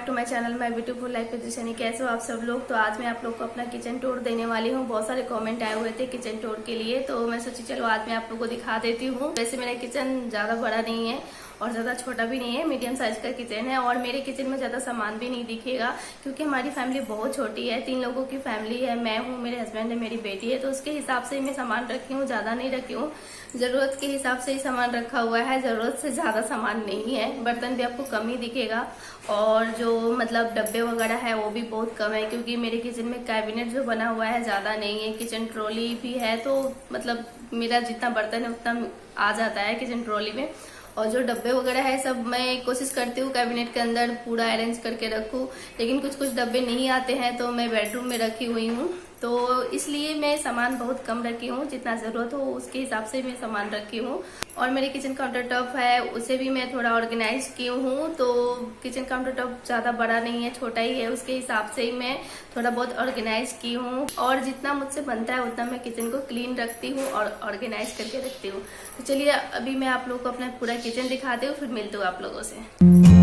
Back to my channel my beautiful life position. कैसे हो आप सब लोग। तो आज मैं आप लोग को अपना किचन टूर देने वाली हूँ। बहुत सारे कमेंट आए हुए थे किचन टूर के लिए, तो मैं सोची चलो आज मैं आप लोग को दिखा देती हूँ। वैसे मेरा किचन ज़्यादा बड़ा नहीं है और ज़्यादा छोटा भी नहीं है, मीडियम साइज का किचन है। और मेरे किचन में ज़्यादा सामान भी नहीं दिखेगा क्योंकि हमारी फैमिली बहुत छोटी है, 3 लोगों की फैमिली है। मैं हूँ, मेरे हस्बैंड है, मेरी बेटी है। तो उसके हिसाब से मैं सामान रखी हूँ, ज़्यादा नहीं रखी हूँ। ज़रूरत के हिसाब से ही सामान रखा हुआ है, ज़रूरत से ज़्यादा सामान नहीं है। बर्तन भी आपको कम ही दिखेगा और जो मतलब डब्बे वगैरह है वो भी बहुत कम है क्योंकि मेरे किचन में कैबिनेट जो बना हुआ है ज़्यादा नहीं है। किचन ट्रॉली भी है तो मतलब मेरा जितना बर्तन है उतना आ जाता है किचन ट्रॉली में। और जो डब्बे वगैरह है सब मैं कोशिश करती हूँ कैबिनेट के अंदर पूरा अरेंज करके रखूँ, लेकिन कुछ कुछ डब्बे नहीं आते हैं तो मैं बेडरूम में रखी हुई हूँ। तो इसलिए मैं सामान बहुत कम रखी हूँ, जितना ज़रूरत हो उसके हिसाब से मैं सामान रखी हूँ। और मेरे किचन काउंटर टॉप है उसे भी मैं थोड़ा ऑर्गेनाइज की हूँ। तो किचन काउंटर टॉप ज़्यादा बड़ा नहीं है, छोटा ही है, उसके हिसाब से ही मैं थोड़ा बहुत ऑर्गेनाइज की हूँ। और जितना मुझसे बनता है उतना मैं किचन को क्लीन रखती हूँ और ऑर्गेनाइज करके रखती हूँ। तो चलिए अभी मैं आप लोग को अपना पूरा किचन दिखाती हूँ, फिर मिलती हूँ आप लोगों से।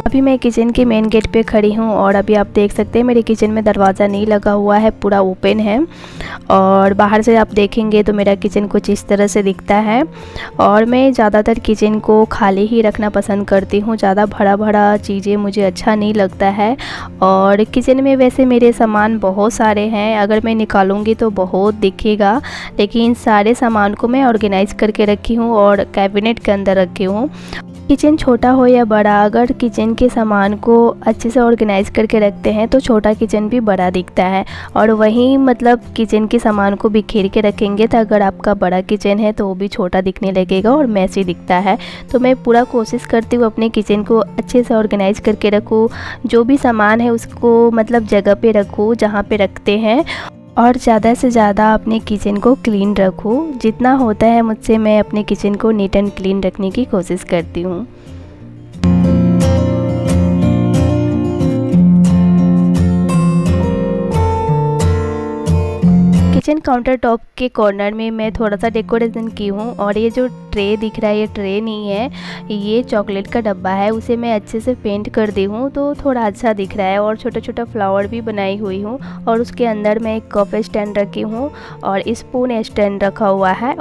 अभी मैं किचन के मेन गेट पे खड़ी हूँ और अभी आप देख सकते हैं मेरे किचन में दरवाज़ा नहीं लगा हुआ है, पूरा ओपन है। और बाहर से आप देखेंगे तो मेरा किचन कुछ इस तरह से दिखता है। और मैं ज़्यादातर किचन को खाली ही रखना पसंद करती हूँ, ज़्यादा भरा भरा चीज़ें मुझे अच्छा नहीं लगता है। और किचन में वैसे मेरे सामान बहुत सारे हैं, अगर मैं निकालूंगी तो बहुत दिखेगा, लेकिन सारे सामान को मैं ऑर्गेनाइज़ करके रखी हूँ और कैबिनेट के अंदर रखी हूँ। किचन छोटा हो या बड़ा, अगर किचन के सामान को अच्छे से ऑर्गेनाइज करके रखते हैं तो छोटा किचन भी बड़ा दिखता है। और वहीं मतलब किचन के सामान को बिखेर के रखेंगे तो अगर आपका बड़ा किचन है तो वो भी छोटा दिखने लगेगा और मैसी दिखता है। तो मैं पूरा कोशिश करती हूँ अपने किचन को अच्छे से ऑर्गेनाइज करके रखूँ, जो भी सामान है उसको मतलब जगह पे रखूँ जहाँ पे रखते हैं, और ज़्यादा से ज़्यादा अपने किचन को क्लीन रखूँ। जितना होता है मुझसे मैं अपने किचन को नीट एंड क्लीन रखने की कोशिश करती हूँ। किचन काउंटर टॉप के कॉर्नर में मैं थोड़ा सा डेकोरेशन की हूँ। और ये जो ट्रे दिख रहा है ये ट्रे नहीं है, ये चॉकलेट का डब्बा है, उसे मैं अच्छे से पेंट कर दी हूँ तो थोड़ा अच्छा दिख रहा है। और छोटा छोटा फ्लावर भी बनाई हुई हूँ और उसके अंदर मैं एक कप स्टैंड रखी हूँ और स्पून स्टैंड रखा हुआ है।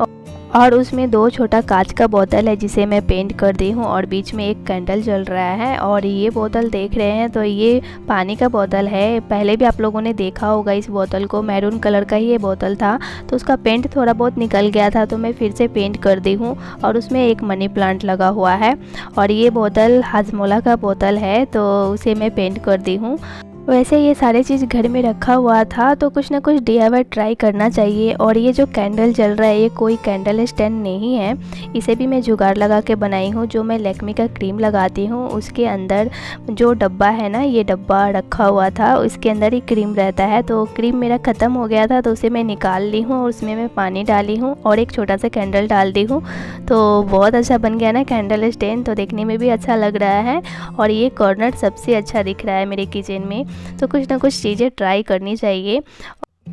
और उसमें 2 छोटा कांच का बोतल है जिसे मैं पेंट कर दी हूँ और बीच में एक कैंडल जल रहा है। और ये बोतल देख रहे हैं तो ये पानी का बोतल है, पहले भी आप लोगों ने देखा होगा इस बोतल को, मैरून कलर का ही ये बोतल था तो उसका पेंट थोड़ा बहुत निकल गया था तो मैं फिर से पेंट कर दी हूँ। और उसमें एक मनी प्लांट लगा हुआ है। और ये बोतल हाजमोला का बोतल है तो उसे मैं पेंट कर दी हूँ। वैसे ये सारे चीज़ घर में रखा हुआ था तो कुछ ना कुछ DIY ट्राई करना चाहिए। और ये जो कैंडल जल रहा है ये कोई कैंडल स्टैंड नहीं है, इसे भी मैं जुगाड़ लगा के बनाई हूँ। जो मैं लैक्मे का क्रीम लगाती हूँ उसके अंदर जो डब्बा है ना, ये डब्बा रखा हुआ था, इसके अंदर ही क्रीम रहता है। तो क्रीम मेरा ख़त्म हो गया था तो उसे मैं निकाल ली हूँ और उसमें मैं पानी डाली हूँ और एक छोटा सा कैंडल डाल दी हूँ। तो बहुत अच्छा बन गया ना कैंडल स्टैंड, तो देखने में भी अच्छा लग रहा है। और ये कॉर्नर सबसे अच्छा दिख रहा है मेरे किचन में। तो कुछ ना कुछ चीज़ें ट्राई करनी चाहिए।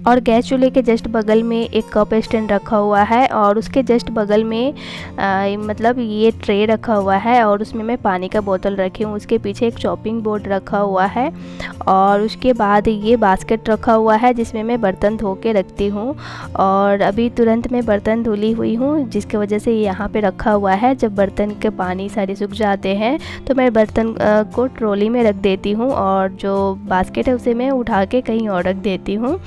और गैस चूल्हे के जस्ट बगल में एक कप स्टैंड रखा हुआ है और उसके जस्ट बगल में मतलब ये ट्रे रखा हुआ है और उसमें मैं पानी का बोतल रखी हूँ। उसके पीछे एक चॉपिंग बोर्ड रखा हुआ है और उसके बाद ये बास्केट रखा हुआ है जिसमें मैं बर्तन धो के रखती हूँ। और अभी तुरंत मैं बर्तन धुली हुई हूँ जिसकी वजह से यहाँ पे रखा हुआ है। जब बर्तन के पानी सारे सूख जाते हैं तो मैं बर्तन को ट्रॉली में रख देती हूँ और जो बास्केट है उसे मैं उठा के कहीं और रख देती हूँ।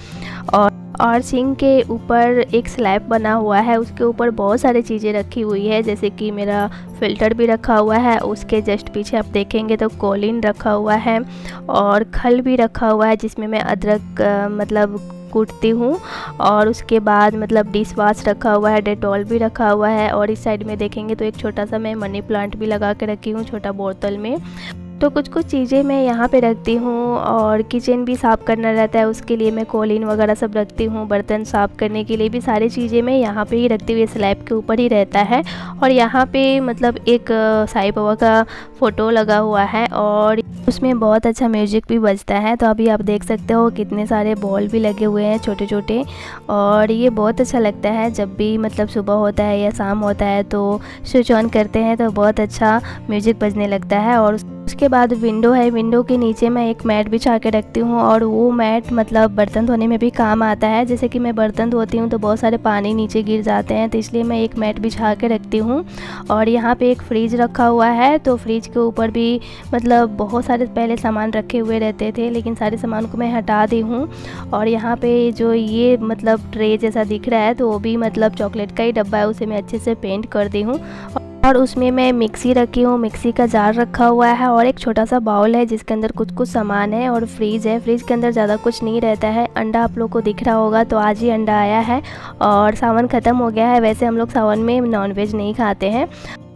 और सिंक के ऊपर एक स्लैब बना हुआ है, उसके ऊपर बहुत सारी चीज़ें रखी हुई है, जैसे कि मेरा फ़िल्टर भी रखा हुआ है। उसके जस्ट पीछे आप देखेंगे तो कोलिन रखा हुआ है और खल भी रखा हुआ है जिसमें मैं अदरक मतलब कूटती हूँ। और उसके बाद मतलब डिश वॉश रखा हुआ है, डेटॉल भी रखा हुआ है। और इस साइड में देखेंगे तो एक छोटा सा मैं मनी प्लांट भी लगा के रखी हूँ छोटा बोतल में। तो कुछ कुछ चीज़ें मैं यहाँ पे रखती हूँ। और किचन भी साफ़ करना रहता है, उसके लिए मैं कोलिन वगैरह सब रखती हूँ। बर्तन साफ़ करने के लिए भी सारी चीज़ें मैं यहाँ पे ही रखती हुई, स्लैब के ऊपर ही रहता है। और यहाँ पे मतलब एक साईं बाबा का फ़ोटो लगा हुआ है और उसमें बहुत अच्छा म्यूजिक भी बजता है। तो अभी आप देख सकते हो कितने सारे बॉल भी लगे हुए हैं छोटे छोटे, और ये बहुत अच्छा लगता है जब भी मतलब सुबह होता है या शाम होता है तो स्विच ऑन करते हैं तो बहुत अच्छा म्यूजिक बजने लगता है। और उसके बाद विंडो है, विंडो के नीचे मैं एक मैट बिछा के रखती हूँ और वो मैट मतलब बर्तन धोने में भी काम आता है। जैसे कि मैं बर्तन धोती हूँ तो बहुत सारे पानी नीचे गिर जाते हैं, तो इसलिए मैं एक मैट बिछा के रखती हूँ। और यहाँ पे एक फ्रिज रखा हुआ है, तो फ्रिज के ऊपर भी मतलब बहुत सारे पहले सामान रखे हुए रहते थे, लेकिन सारे सामान को मैं हटा दी हूँ। और यहाँ पे जो ये मतलब ट्रे जैसा दिख रहा है तो वो भी मतलब चॉकलेट का ही डब्बा है, उसे मैं अच्छे से पेंट कर दी हूँ। और उसमें मैं मिक्सी रखी हूँ, मिक्सी का जार रखा हुआ है और एक छोटा सा बाउल है जिसके अंदर कुछ कुछ सामान है। और फ्रीज़ है, फ्रिज के अंदर ज़्यादा कुछ नहीं रहता है। अंडा आप लोग को दिख रहा होगा, तो आज ही अंडा आया है और सावन ख़त्म हो गया है। वैसे हम लोग सावन में नॉनवेज नहीं खाते हैं।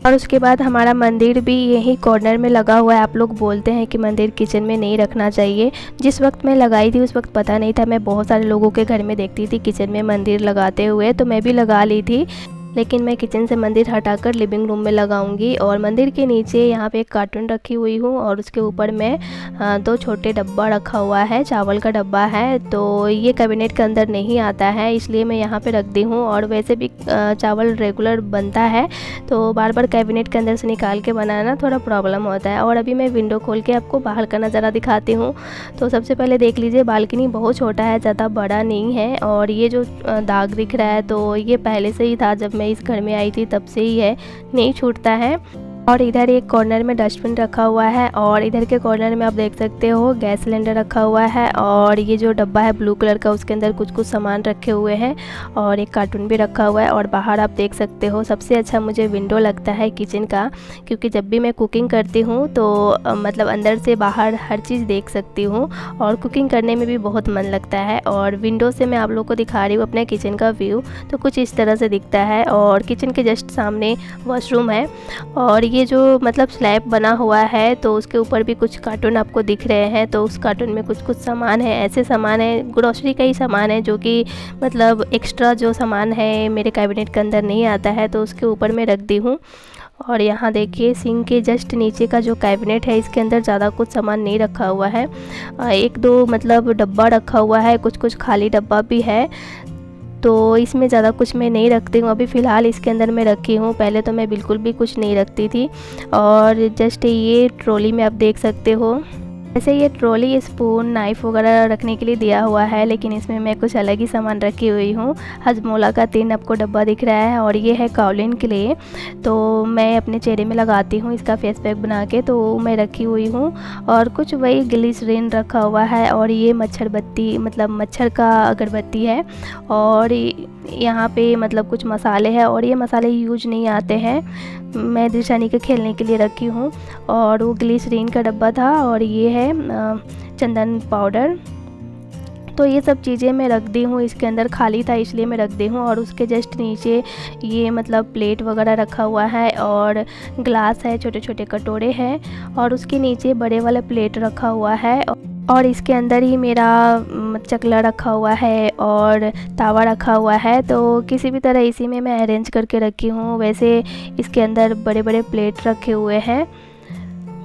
और उसके बाद हमारा मंदिर भी यही कॉर्नर में लगा हुआ है। आप लोग बोलते हैं कि मंदिर किचन में नहीं रखना चाहिए। जिस वक्त मैं लगाई थी उस वक्त पता नहीं था, मैं बहुत सारे लोगों के घर में देखती थी किचन में मंदिर लगाते हुए, तो मैं भी लगा ली थी। लेकिन मैं किचन से मंदिर हटाकर लिविंग रूम में लगाऊंगी। और मंदिर के नीचे यहाँ पे एक कार्टून रखी हुई हूँ और उसके ऊपर मैं 2 छोटे डब्बा रखा हुआ है, चावल का डब्बा है। तो ये कैबिनेट के अंदर नहीं आता है, इसलिए मैं यहाँ पे रख दी हूँ। और वैसे भी चावल रेगुलर बनता है, तो बार बार कैबिनेट के अंदर से निकाल के बनाना थोड़ा प्रॉब्लम होता है। और अभी मैं विंडो खोल के आपको बाहर का नज़ारा दिखाती हूँ। तो सबसे पहले देख लीजिए, बालकनी बहुत छोटा है, ज़्यादा बड़ा नहीं है। और ये जो दाग दिख रहा है तो ये पहले से ही था, जब मैं इस घर में आई थी तब से ही है, नहीं छूटता है। और इधर एक कॉर्नर में डस्टबिन रखा हुआ है और इधर के कॉर्नर में आप देख सकते हो गैस सिलेंडर रखा हुआ है। और ये जो डब्बा है ब्लू कलर का, उसके अंदर कुछ कुछ सामान रखे हुए हैं और एक कार्टून भी रखा हुआ है। और बाहर आप देख सकते हो, सबसे अच्छा मुझे विंडो लगता है किचन का, क्योंकि जब भी मैं कुकिंग करती हूँ तो मतलब अंदर से बाहर हर चीज़ देख सकती हूँ और कुकिंग करने में भी बहुत मन लगता है। और विंडो से मैं आप लोग को दिखा रही हूँ अपने किचन का व्यू, तो कुछ इस तरह से दिखता है। और किचन के जस्ट सामने वॉशरूम है और ये जो मतलब स्लैब बना हुआ है तो उसके ऊपर भी कुछ कार्टून आपको दिख रहे हैं। तो उस कार्टून में कुछ कुछ सामान है, ऐसे सामान है, ग्रोसरी का ही सामान है, जो कि मतलब एक्स्ट्रा जो सामान है मेरे कैबिनेट के अंदर नहीं आता है, तो उसके ऊपर मैं रख दी हूँ। और यहाँ देखिए, सिंक के जस्ट नीचे का जो कैबिनेट है इसके अंदर ज़्यादा कुछ सामान नहीं रखा हुआ है, 1-2 मतलब डब्बा रखा हुआ है, कुछ कुछ खाली डब्बा भी है। तो इसमें ज़्यादा कुछ मैं नहीं रखती हूँ, अभी फ़िलहाल इसके अंदर मैं रखी हूँ। पहले तो मैं बिल्कुल भी कुछ नहीं रखती थी। और जस्ट ये ट्रॉली में आप देख सकते हो, वैसे ये ट्रॉली स्पून नाइफ़ वगैरह रखने के लिए दिया हुआ है, लेकिन इसमें मैं कुछ अलग ही सामान रखी हुई हूँ। हजमोला का 3 आपको डब्बा दिख रहा है और ये है काउलिन के लिए, तो मैं अपने चेहरे में लगाती हूँ इसका फेस पैक बना के, तो मैं रखी हुई हूँ। और कुछ वही ग्लिसरीन रखा हुआ है और ये मच्छर बत्ती मतलब मच्छर का अगरबत्ती है। और यहाँ पे मतलब कुछ मसाले हैं और ये मसाले यूज नहीं आते हैं, मैं दिशानी के खेलने के लिए रखी हूँ। और वो ग्लिसरीन का डब्बा था और ये है चंदन पाउडर। तो ये सब चीज़ें मैं रख दी हूँ, इसके अंदर खाली था इसलिए मैं रख दी हूँ। और उसके जस्ट नीचे ये मतलब प्लेट वगैरह रखा हुआ है और ग्लास है, छोटे छोटे कटोरे हैं और उसके नीचे बड़े वाला प्लेट रखा हुआ है। और इसके अंदर ही मेरा चकला रखा हुआ है और तावा रखा हुआ है, तो किसी भी तरह इसी में मैं अरेंज करके रखी हूँ। वैसे इसके अंदर बड़े बड़े प्लेट रखे हुए हैं,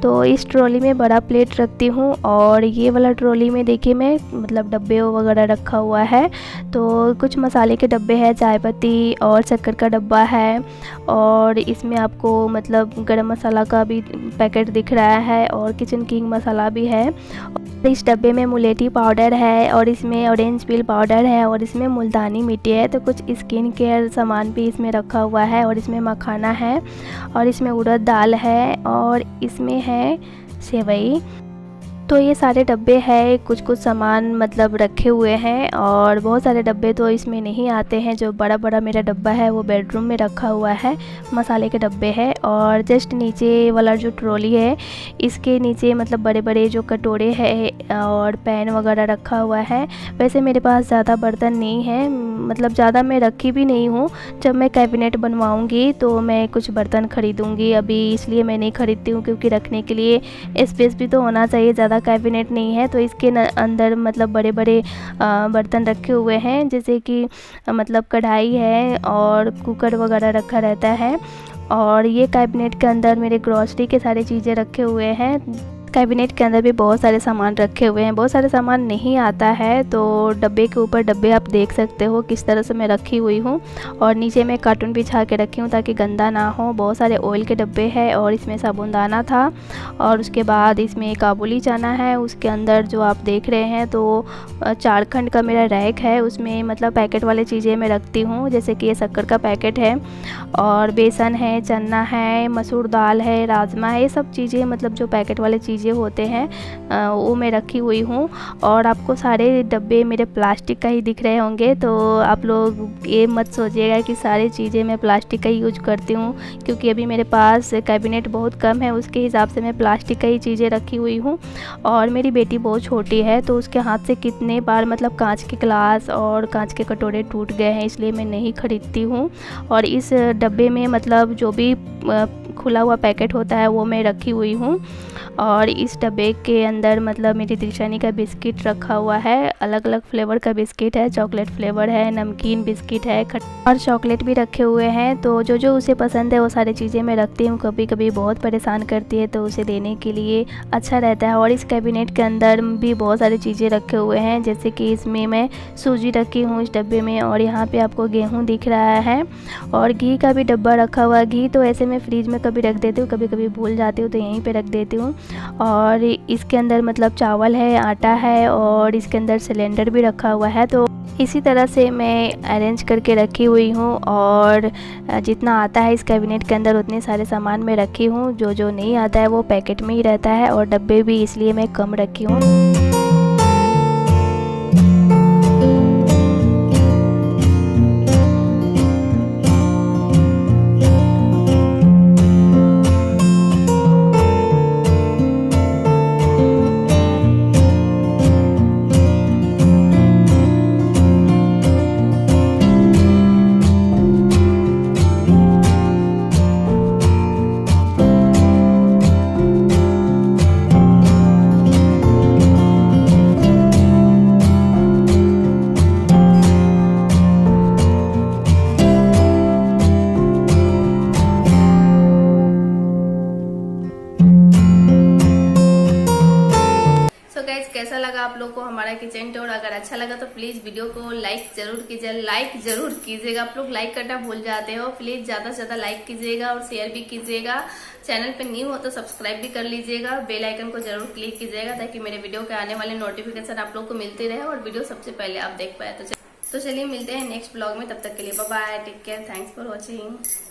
तो इस ट्रॉली में बड़ा प्लेट रखती हूँ। और ये वाला ट्रॉली में देखिए मैं मतलब डब्बे वगैरह रखा हुआ है, तो कुछ मसाले के डब्बे हैं, चाय पत्ती और शक्कर का डब्बा है। और इसमें आपको मतलब गरम मसाला का भी पैकेट दिख रहा है और किचन किंग मसाला भी है। इस डब्बे में मुलेठी पाउडर है और इसमें ऑरेंज पील पाउडर है और इसमें मुल्तानी मिट्टी है। तो कुछ स्किन केयर सामान भी इसमें रखा हुआ है और इसमें मखाना है और इसमें उड़द दाल है और इसमें है सेवई। तो ये सारे डब्बे हैं, कुछ कुछ सामान मतलब रखे हुए हैं और बहुत सारे डब्बे तो इसमें नहीं आते हैं। जो बड़ा बड़ा मेरा डब्बा है वो बेडरूम में रखा हुआ है, मसाले के डब्बे हैं। और जस्ट नीचे वाला जो ट्रॉली है इसके नीचे मतलब बड़े बड़े जो कटोरे हैं और पैन वगैरह रखा हुआ है। वैसे मेरे पास ज़्यादा बर्तन नहीं है, मतलब ज़्यादा मैं रखी भी नहीं हूँ। जब मैं कैबिनेट बनवाऊँगी तो मैं कुछ बर्तन ख़रीदूँगी, अभी इसलिए मैं नहीं ख़रीदती हूँ क्योंकि रखने के लिए स्पेस भी तो होना चाहिए। ज़्यादा कैबिनेट नहीं है तो इसके अंदर मतलब बड़े बड़े बर्तन रखे हुए हैं, जैसे कि मतलब कढ़ाई है और कुकर वगैरह रखा रहता है। और ये कैबिनेट के अंदर मेरे ग्रॉसरी के सारे चीज़ें रखे हुए हैं। कैबिनेट के अंदर भी बहुत सारे सामान रखे हुए हैं। बहुत सारे सामान नहीं आता है तो डब्बे के ऊपर डब्बे आप देख सकते हो किस तरह से मैं रखी हुई हूँ। और नीचे में कार्टून बिछा के रखी हूँ ताकि गंदा ना हो। बहुत सारे ऑयल के डब्बे हैं और इसमें साबुनदाना था। और उसके बाद इसमें काबुली चना है। उसके अंदर जो आप देख रहे हैं तो चारखंड का मेरा रैक है, उसमें मतलब पैकेट वाले चीज़ें मैं रखती हूँ। जैसे कि ये शक्कर का पैकेट है और बेसन है, चना है, मसूर दाल है, राजमा है, ये सब चीज़ें मतलब जो पैकेट वाले चीज़ें होते हैं वो मैं रखी हुई हूँ। और आपको सारे डब्बे मेरे प्लास्टिक का ही दिख रहे होंगे तो आप लोग ये मत सोचिएगा कि सारी चीज़ें मैं प्लास्टिक का ही यूज करती हूँ, क्योंकि अभी मेरे पास कैबिनेट बहुत कम है, उसके हिसाब से मैं प्लास्टिक का ही चीज़ें रखी हुई हूँ। और मेरी बेटी बहुत छोटी है तो उसके हाथ से कितने बार मतलब कांच के ग्लास और कांच के कटोरे टूट गए हैं, इसलिए मैं नहीं खरीदती हूँ। और इस डब्बे में मतलब जो भी खुला हुआ पैकेट होता है वो मैं रखी हुई हूँ। और इस डब्बे के अंदर मतलब मेरी दिलशानी का बिस्किट रखा हुआ है। अलग अलग फ्लेवर का बिस्किट है, चॉकलेट फ्लेवर है, नमकीन बिस्किट है, और चॉकलेट भी रखे हुए हैं। तो जो जो उसे पसंद है वो सारी चीज़ें मैं रखती हूँ। कभी कभी बहुत परेशान करती है तो उसे देने के लिए अच्छा रहता है। और इस कैबिनेट के अंदर भी बहुत सारी चीज़ें रखे हुए हैं, जैसे कि इसमें मैं सूजी रखी हूँ इस डब्बे में। और यहाँ पे आपको गेहूँ दिख रहा है और घी का भी डब्बा रखा हुआ है। घी तो ऐसे मैं फ्रिज में कभी रख देती हूँ, कभी कभी भूल जाती हूँ तो यहीं पे रख देती हूँ। और इसके अंदर मतलब चावल है, आटा है और इसके अंदर सिलेंडर भी रखा हुआ है। तो इसी तरह से मैं अरेंज करके रखी हुई हूँ। और जितना आता है इस कैबिनेट के अंदर उतने सारे सामान मैं रखी हूँ। जो जो नहीं आता है वो पैकेट में ही रहता है और डब्बे भी इसलिए मैं कम रखी हूँ। कैसा लगा आप लोग को हमारा किचन टूर? अगर अच्छा लगा तो प्लीज वीडियो को लाइक जरूर कीजिएगा। आप लोग लाइक करना भूल जाते हो, प्लीज ज्यादा से ज्यादा लाइक कीजिएगा और शेयर भी कीजिएगा। चैनल पे न्यू हो तो सब्सक्राइब भी कर लीजिएगा। बेल आइकन को जरूर क्लिक कीजिएगा ताकि मेरे वीडियो के आने वाले नोटिफिकेशन आप लोग को मिलते रहे और वीडियो सबसे पहले आप देख पाए। तो चलिए मिलते हैं नेक्स्ट ब्लॉग में, तब तक के लिए bye bye, take care, thanks for watching.